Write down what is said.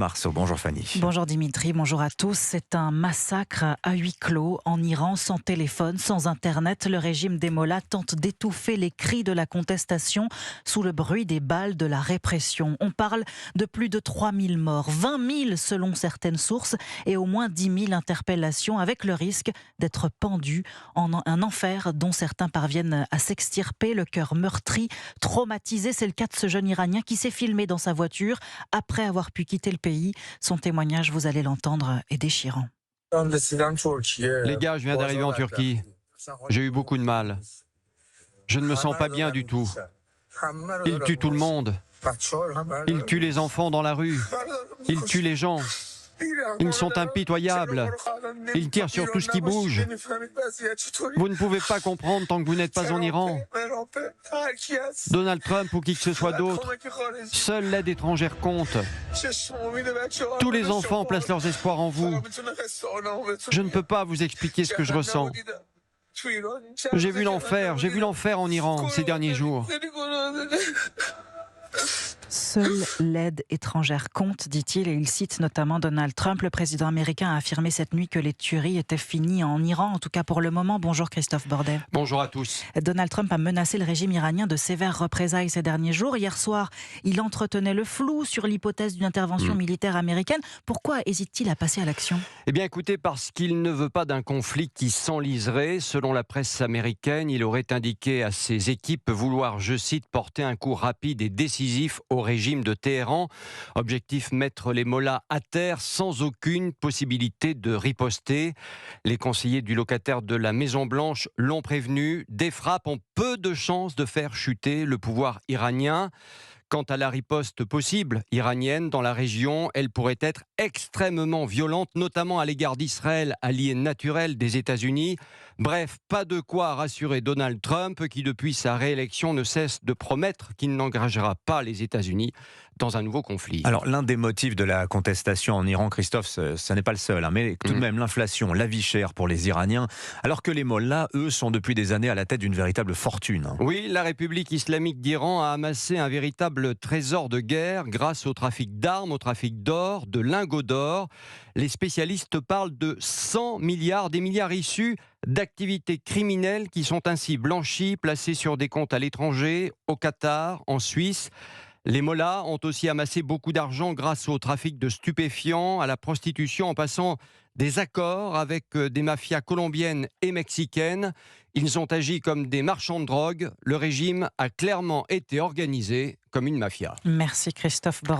Marceau, bonjour Fanny. Bonjour Dimitri, bonjour à tous. C'est un massacre à huis clos en Iran, sans téléphone, sans internet. Le régime des mollahs tente d'étouffer les cris de la contestation sous le bruit des balles de la répression. On parle de plus de 3000 morts, 20 000 selon certaines sources et au moins 10 000 interpellations avec le risque d'être pendus en un enfer dont certains parviennent à s'extirper, le cœur meurtri, traumatisé. C'est le cas de ce jeune Iranien qui s'est filmé dans sa voiture après avoir pu quitter le pays. Son témoignage, vous allez l'entendre, est déchirant. Les gars, je viens d'arriver en Turquie. J'ai eu beaucoup de mal. Je ne me sens pas bien du tout. Ils tuent tout le monde. Ils tuent les enfants dans la rue. Ils tuent les gens. Ils sont impitoyables. Ils tirent sur tout ce qui bouge. Vous ne pouvez pas comprendre tant que vous n'êtes pas en Iran. Donald Trump ou qui que ce soit d'autre, seule l'aide étrangère compte. Tous les enfants placent leurs espoirs en vous. Je ne peux pas vous expliquer ce que je ressens. J'ai vu l'enfer en Iran ces derniers jours. Seule l'aide étrangère compte, dit-il, et il cite notamment Donald Trump. Le président américain a affirmé cette nuit que les tueries étaient finies en Iran, en tout cas pour le moment. Bonjour Christophe Bordet. Bonjour à tous. Donald Trump a menacé le régime iranien de sévères représailles ces derniers jours. Hier soir, il entretenait le flou sur l'hypothèse d'une intervention militaire américaine. Pourquoi hésite-t-il à passer à l'action ? Eh bien écoutez, parce qu'il ne veut pas d'un conflit qui s'enliserait. Selon la presse américaine, il aurait indiqué à ses équipes vouloir, je cite, porter un coup rapide et décisif au régime de Téhéran. Objectif, mettre les mollahs à terre sans aucune possibilité de riposter. Les conseillers du locataire de la Maison-Blanche l'ont prévenu. Des frappes ont peu de chances de faire chuter le pouvoir iranien. Quant à la riposte possible iranienne dans la région, elle pourrait être extrêmement violente, notamment à l'égard d'Israël, allié naturel des États-Unis. Bref, pas de quoi rassurer Donald Trump, qui depuis sa réélection ne cesse de promettre qu'il n'engagera pas les États-Unis dans un nouveau conflit. Alors l'un des motifs de la contestation en Iran, Christophe, ce n'est pas le seul, mais tout de même l'inflation, la vie chère pour les Iraniens, alors que les mollahs, eux, sont depuis des années à la tête d'une véritable fortune. Oui, la République islamique d'Iran a amassé un véritable trésor de guerre grâce au trafic d'armes, au trafic d'or, de lingots d'or. Les spécialistes parlent de 100 milliards, des milliards issus d'activités criminelles qui sont ainsi blanchies, placées sur des comptes à l'étranger, au Qatar, en Suisse. Les mollahs ont aussi amassé beaucoup d'argent grâce au trafic de stupéfiants, à la prostitution, en passant des accords avec des mafias colombiennes et mexicaines. Ils ont agi comme des marchands de drogue. Le régime a clairement été organisé comme une mafia. Merci Christophe Bordet.